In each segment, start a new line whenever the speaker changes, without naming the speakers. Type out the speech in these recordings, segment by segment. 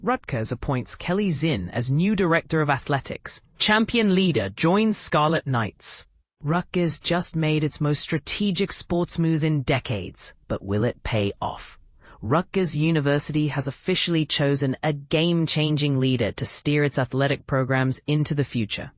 Rutgers appoints Keli Zinn as new Director of Athletics. Champion leader joins Scarlet Knights. Rutgers just made its most strategic sports move in decades, but will it pay off? Rutgers University has officially chosen a game-changing leader to steer its athletic programs into the future.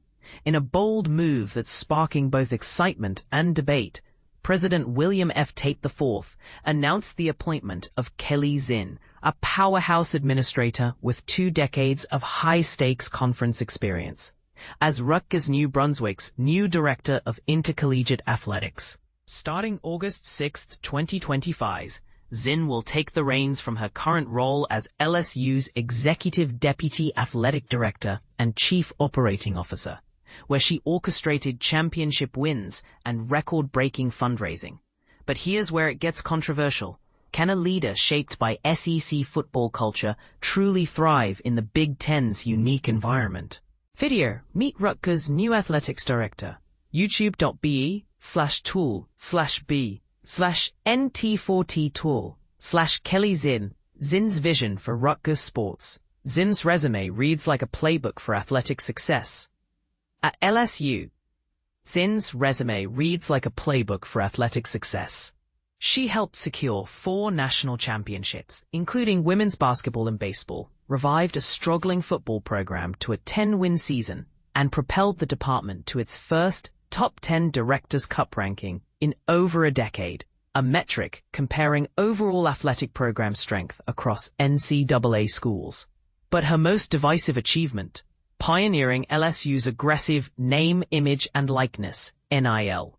In a bold move that's sparking both excitement and debate, President William F. Tate IV announced the appointment of Keli Zinn, a powerhouse administrator with 2 decades of high-stakes conference experience, as Rutgers New Brunswick's new Director of Intercollegiate Athletics. Starting August 6, 2025, Zinn will take the reins from her current role as LSU's Executive Deputy Athletic Director and Chief Operating Officer, where she orchestrated championship wins and record-breaking fundraising. But here's where it gets controversial. Can a leader shaped by SEC football culture truly thrive in the Big Ten's unique environment? Video, meet Rutgers' new athletics director. youtube.be/tool/b/nt4t-tool/Keli Zinn. Zinn's vision for Rutgers sports. Zinn's resume reads like a playbook for athletic success. At LSU, Zinn's resume reads like a playbook for athletic success. She helped secure 4 national championships, including women's basketball and baseball, revived a struggling football program to a 10-win season, and propelled the department to its first top 10 Directors' Cup ranking in over a decade, a metric comparing overall athletic program strength across NCAA schools. But her most divisive achievement, pioneering LSU's aggressive name, image, and likeness, NIL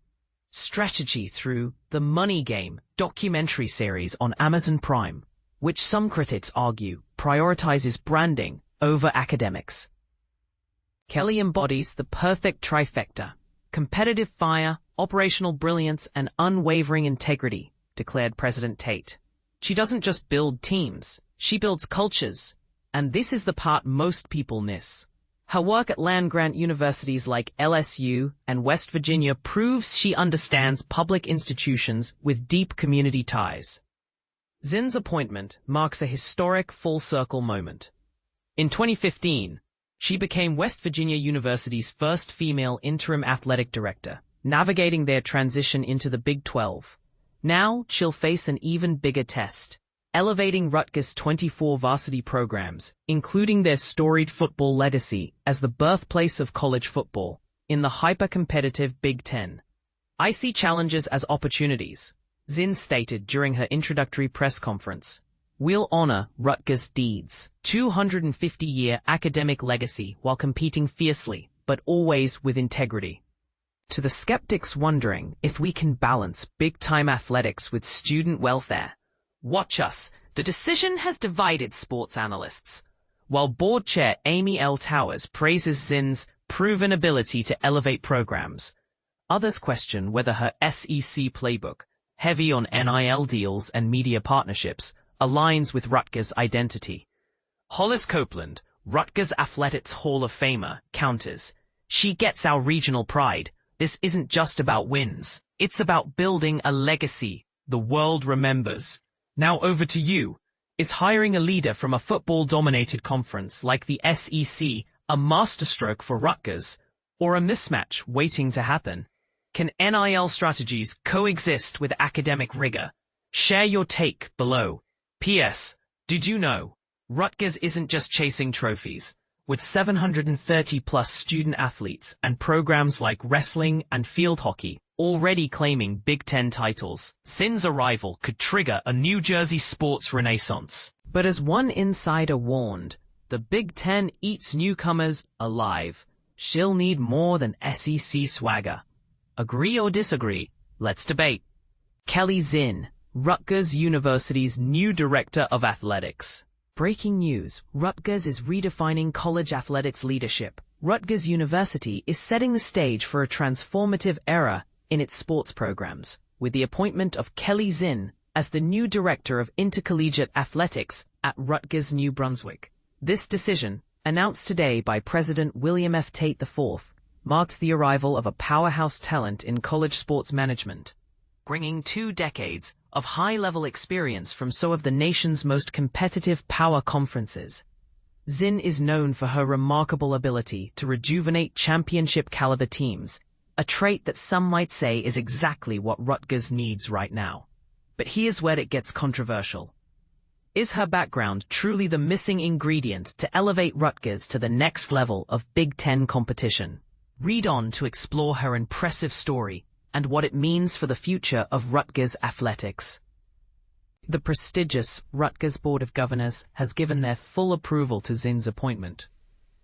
strategy through the Money Game documentary series on Amazon Prime, which some critics argue prioritizes branding over academics. Keli embodies the perfect trifecta: competitive fire, operational brilliance, and unwavering integrity, declared President Tate. She doesn't just build teams, she builds cultures, and this is the part most people miss. Her work at land-grant universities like LSU and West Virginia proves she understands public institutions with deep community ties. Zinn's appointment marks a historic full-circle moment. In 2015, she became West Virginia University's first female interim athletic director, navigating their transition into the Big 12. Now, she'll face an even bigger test, elevating Rutgers' 24 varsity programs, including their storied football legacy as the birthplace of college football, in the hyper-competitive Big Ten. "I see challenges as opportunities," Zinn stated during her introductory press conference. "We'll honor Rutgers' deeds, 250-year academic legacy while competing fiercely, but always with integrity." To the skeptics wondering if we can balance big-time athletics with student welfare, watch us. The decision has divided sports analysts. While board chair Amy L. Towers praises Zinn's proven ability to elevate programs, others question whether her SEC playbook, heavy on NIL deals and media partnerships, aligns with Rutgers' identity. Hollis Copeland, Rutgers Athletics Hall of Famer, counters, "She gets our regional pride. This isn't just about wins. It's about building a legacy the world remembers." Now over to you. Is hiring a leader from a football-dominated conference like the SEC a masterstroke for Rutgers, or a mismatch waiting to happen? Can NIL strategies coexist with academic rigor? Share your take below. P.S. Did you know? Rutgers isn't just chasing trophies. With 730-plus student athletes and programs like wrestling and field hockey already claiming Big Ten titles, Zinn's arrival could trigger a New Jersey sports renaissance. But as one insider warned, the Big Ten eats newcomers alive. She'll need more than SEC swagger. Agree or disagree? Let's debate. Keli Zinn, Rutgers University's new Director of Athletics. Breaking news: Rutgers is redefining college athletics leadership. Rutgers University is setting the stage for a transformative era in its sports programs, with the appointment of Keli Zinn as the new Director of Intercollegiate Athletics at Rutgers, New Brunswick. This decision, announced today by President William F. Tate IV, marks the arrival of a powerhouse talent in college sports management, bringing 2 decades of high-level experience from some of the nation's most competitive power conferences. Zinn is known for her remarkable ability to rejuvenate championship-caliber teams, a trait that some might say is exactly what Rutgers needs right now. But here's where it gets controversial. Is her background truly the missing ingredient to elevate Rutgers to the next level of Big Ten competition? Read on to explore her impressive story and what it means for the future of Rutgers Athletics. The prestigious Rutgers Board of Governors has given their full approval to Zinn's appointment.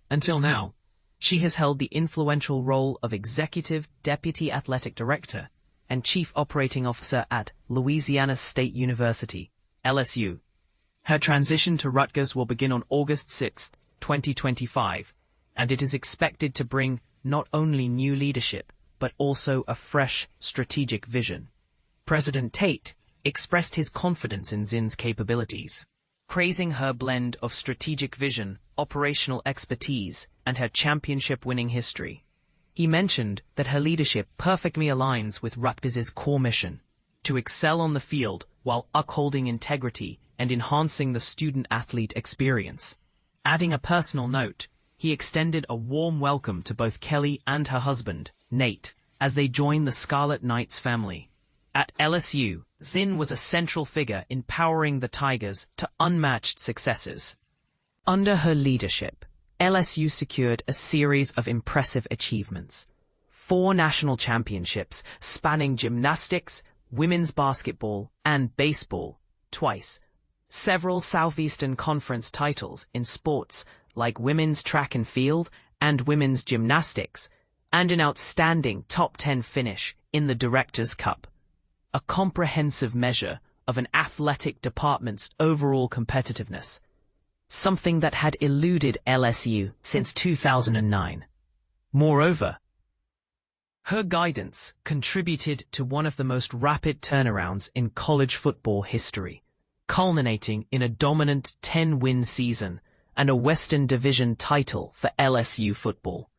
Until now, she has held the influential role of Executive Deputy Athletic Director and Chief Operating Officer at Louisiana State University, LSU. Her transition to Rutgers will begin on August 6, 2025, and it is expected to bring not only new leadership, but also a fresh strategic vision. President Tate expressed his confidence in Zinn's capabilities, praising her blend of strategic vision, operational expertise, and her championship-winning history. He mentioned that her leadership perfectly aligns with Rutgers' core mission, to excel on the field while upholding integrity and enhancing the student-athlete experience. Adding a personal note, he extended a warm welcome to both Keli and her husband, Nate, as they join the Scarlet Knights family. At LSU, Zinn was a central figure in powering the Tigers to unmatched successes. Under her leadership, LSU secured a series of impressive achievements. 4 national championships spanning gymnastics, women's basketball, and baseball, twice. Several Southeastern Conference titles in sports like women's track and field and women's gymnastics, and an outstanding top 10 finish in the Directors' Cup. A comprehensive measure of an athletic department's overall competitiveness, something that had eluded LSU since 2009. Moreover, her guidance contributed to one of the most rapid turnarounds in college football history, culminating in a dominant 10-win season and a Western Division title for LSU football.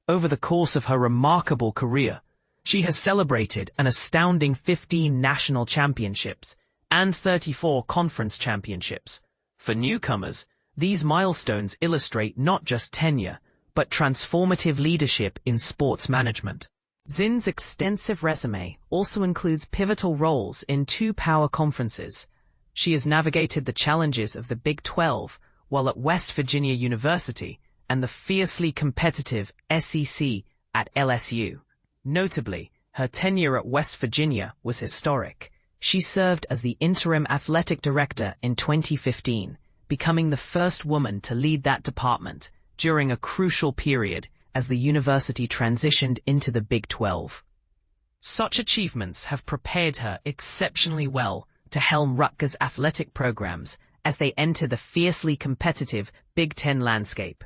Over the course of her remarkable career, she has celebrated an astounding 15 national championships and 34 conference championships. For newcomers, these milestones illustrate not just tenure, but transformative leadership in sports management. Zinn's extensive resume also includes pivotal roles in 2 power conferences. She has navigated the challenges of the Big 12 while at West Virginia University and the fiercely competitive SEC at LSU. Notably, her tenure at West Virginia was historic. She served as the interim athletic director in 2015, becoming the first woman to lead that department during a crucial period as the university transitioned into the Big 12. Such achievements have prepared her exceptionally well to helm Rutgers' athletic programs as they enter the fiercely competitive Big Ten landscape.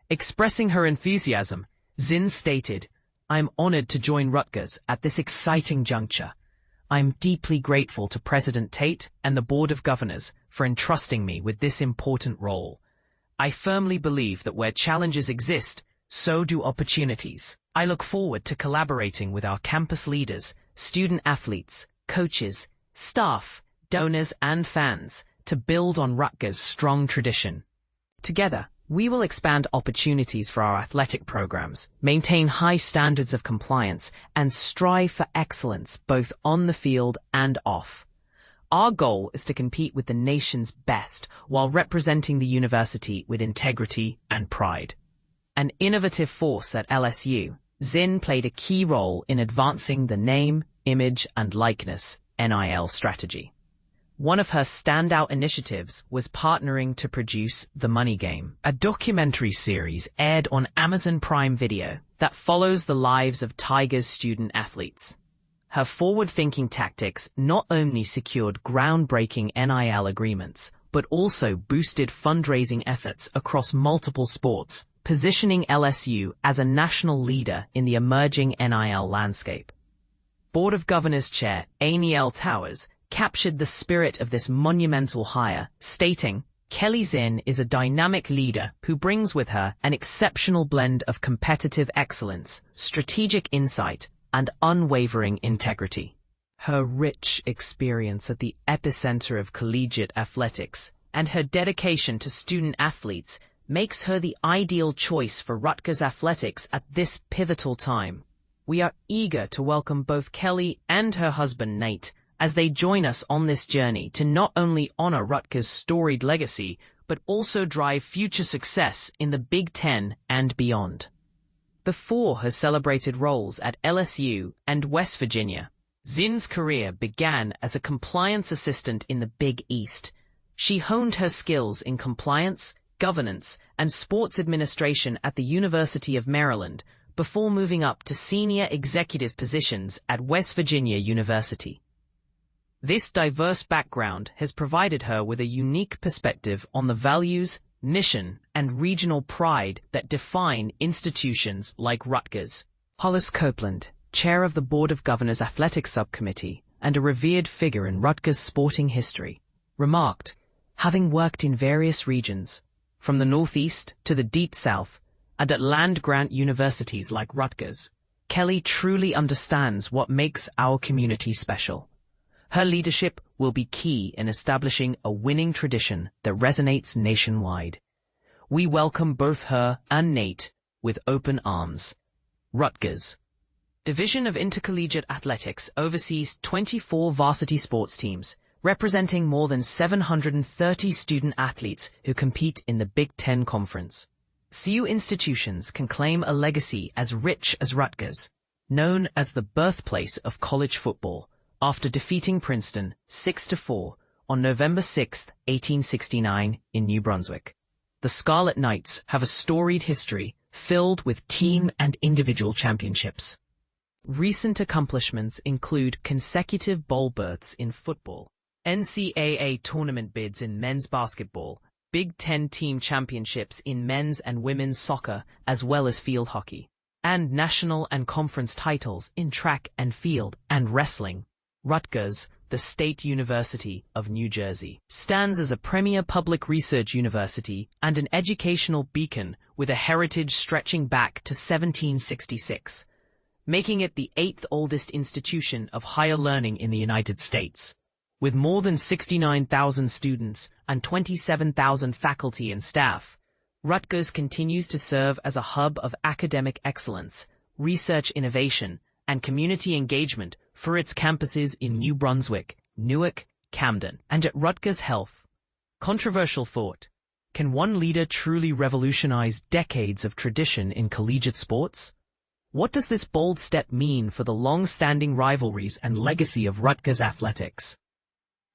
Expressing her enthusiasm, Zinn stated, "I'm honored to join Rutgers at this exciting juncture. I'm deeply grateful to President Tate and the Board of Governors for entrusting me with this important role. I firmly believe that where challenges exist, so do opportunities. I look forward to collaborating with our campus leaders, student athletes, coaches, staff, donors, and fans to build on Rutgers' strong tradition. Together, we will expand opportunities for our athletic programs, maintain high standards of compliance, and strive for excellence both on the field and off. Our goal is to compete with the nation's best while representing the university with integrity and pride." An innovative force at LSU, Zinn played a key role in advancing the name, image, and likeness (NIL) strategy. One of her standout initiatives was partnering to produce The Money Game, a documentary series aired on Amazon Prime Video that follows the lives of Tigers student athletes. Her forward-thinking tactics not only secured groundbreaking NIL agreements, but also boosted fundraising efforts across multiple sports, positioning LSU as a national leader in the emerging NIL landscape. Board of Governors Chair Amy L. Towers captured the spirit of this monumental hire, stating, "Keli Zinn is a dynamic leader who brings with her an exceptional blend of competitive excellence, strategic insight, and unwavering integrity." Her rich experience at the epicenter of collegiate athletics and her dedication to student athletes makes her the ideal choice for Rutgers Athletics at this pivotal time. We are eager to welcome both Keli and her husband Nate as they join us on this journey to not only honor Rutgers' storied legacy, but also drive future success in the Big Ten and beyond. The four has celebrated roles at LSU and West Virginia. Zinn's career began as a compliance assistant in the Big East. She honed her skills in compliance, governance, and sports administration at the University of Maryland before moving up to senior executive positions at West Virginia University. This diverse background has provided her with a unique perspective on the values, mission, and regional pride that define institutions like Rutgers. Hollis Copeland, chair of the Board of Governors Athletics Subcommittee and a revered figure in Rutgers sporting history, remarked, having worked in various regions, from the Northeast to the Deep South, and at land-grant universities like Rutgers, Keli truly understands what makes our community special. Her leadership will be key in establishing a winning tradition that resonates nationwide. We welcome both her and Nate with open arms. Rutgers Division of Intercollegiate Athletics oversees 24 varsity sports teams, representing more than 730 student athletes who compete in the Big Ten Conference. Few institutions can claim a legacy as rich as Rutgers, known as the birthplace of college football, after defeating Princeton 6-4 on November 6, 1869 in New Brunswick. The Scarlet Knights have a storied history filled with team and individual championships. Recent accomplishments include consecutive bowl berths in football, NCAA tournament bids in men's basketball, Big Ten team championships in men's and women's soccer as well as field hockey, and national and conference titles in track and field and wrestling. Rutgers, the State University of New Jersey, stands as a premier public research university and an educational beacon with a heritage stretching back to 1766, making it the 8th oldest institution of higher learning in the United States. With more than 69,000 students and 27,000 faculty and staff, Rutgers continues to serve as a hub of academic excellence, research innovation, and community engagement for its campuses in New Brunswick, Newark, Camden, and at Rutgers Health. Controversial thought. Can one leader truly revolutionize decades of tradition in collegiate sports? What does this bold step mean for the long-standing rivalries and legacy of Rutgers Athletics?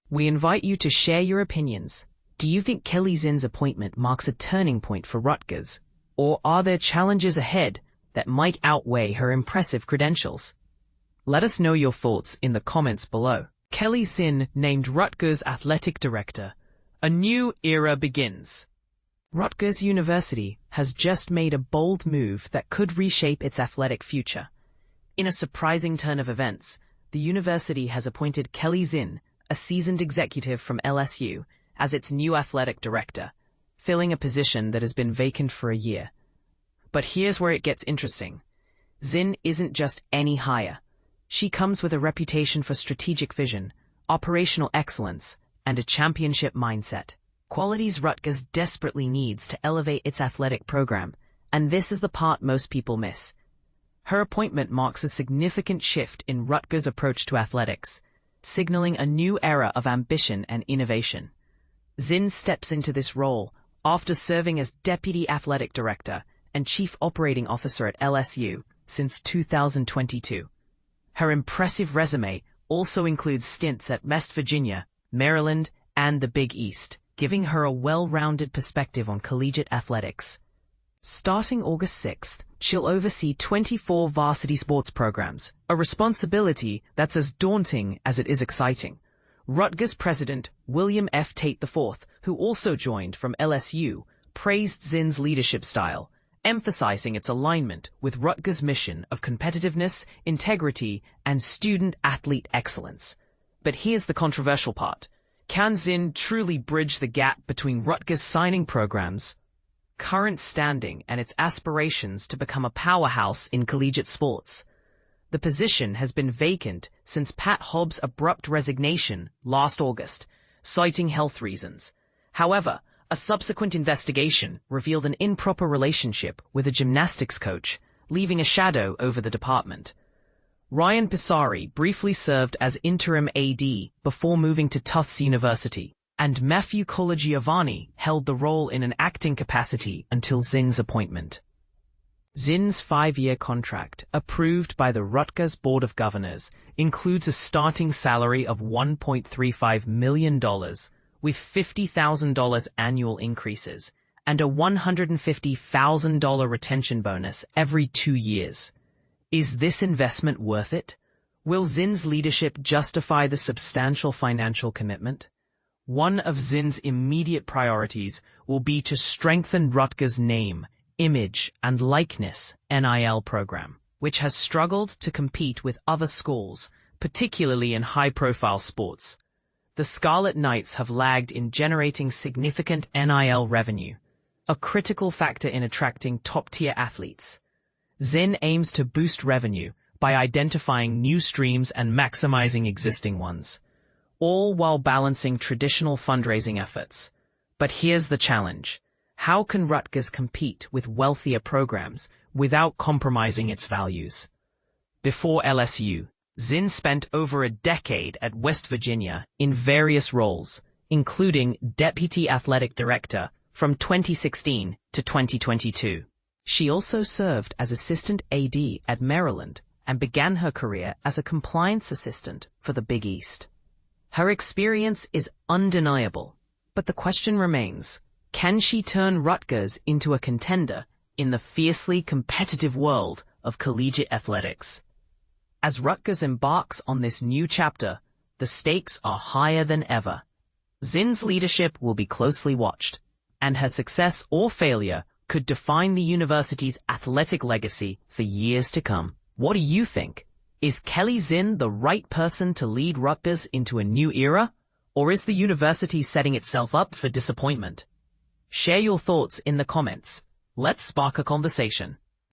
We invite you to share your opinions. Do you think Keli Zinn's appointment marks a turning point for Rutgers? Or are there challenges ahead that might outweigh her impressive credentials? Let us know your thoughts in the comments below. Keli Zinn named Rutgers Athletic Director. A new era begins. Rutgers University has just made a bold move that could reshape its athletic future. In a surprising turn of events, the university has appointed Keli Zinn, a seasoned executive from LSU, as its new athletic director, filling a position that has been vacant for a year. But here's where it gets interesting. Zinn isn't just any hire. She comes with a reputation for strategic vision, operational excellence, and a championship mindset. Qualities Rutgers desperately needs to elevate its athletic program, and this is the part most people miss. Her appointment marks a significant shift in Rutgers' approach to athletics, signaling a new era of ambition and innovation. Zinn steps into this role after serving as Deputy Athletic Director and Chief Operating Officer at LSU since 2022. Her impressive resume also includes stints at West Virginia, Maryland, and the Big East, giving her a well-rounded perspective on collegiate athletics. Starting August 6th, she'll oversee 24 varsity sports programs, a responsibility that's as daunting as it is exciting. Rutgers President William F. Tate IV, who also joined from LSU, praised Zinn's leadership style, emphasizing its alignment with Rutgers' mission of competitiveness, integrity, and student-athlete excellence. But here's the controversial part. Can Zinn truly bridge the gap between Rutgers' signing programs' current standing and its aspirations to become a powerhouse in collegiate sports? The position has been vacant since Pat Hobbs' abrupt resignation last August, citing health reasons. However, A subsequent investigation revealed an improper relationship with a gymnastics coach, leaving a shadow over the department. Ryan Pisari briefly served as interim AD before moving to Tufts University, and Matthew Colagiovanni held the role in an acting capacity until Zinn's appointment. Zinn's 5-year contract, approved by the Rutgers Board of Governors, includes a starting salary of $1.35 million, with $50,000 annual increases, and a $150,000 retention bonus every 2 years. Is this investment worth it? Will Zinn's leadership justify the substantial financial commitment? One of Zinn's immediate priorities will be to strengthen Rutgers' name, image, and likeness NIL program, which has struggled to compete with other schools, particularly in high-profile sports. The Scarlet Knights have lagged in generating significant NIL revenue, a critical factor in attracting top-tier athletes. Zinn aims to boost revenue by identifying new streams and maximizing existing ones, all while balancing traditional fundraising efforts. But here's the challenge. How can Rutgers compete with wealthier programs without compromising its values? Before LSU, Zinn spent over a decade at West Virginia in various roles, including Deputy Athletic Director from 2016 to 2022. She also served as Assistant AD at Maryland and began her career as a compliance assistant for the Big East. Her experience is undeniable, but the question remains, can she turn Rutgers into a contender in the fiercely competitive world of collegiate athletics? As Rutgers embarks on this new chapter, the stakes are higher than ever. Zinn's leadership will be closely watched, and her success or failure could define the university's athletic legacy for years to come. What do you think? Is Keli Zinn the right person to lead Rutgers into a new era, or is the university setting itself up for disappointment? Share your thoughts in the comments. Let's spark a conversation.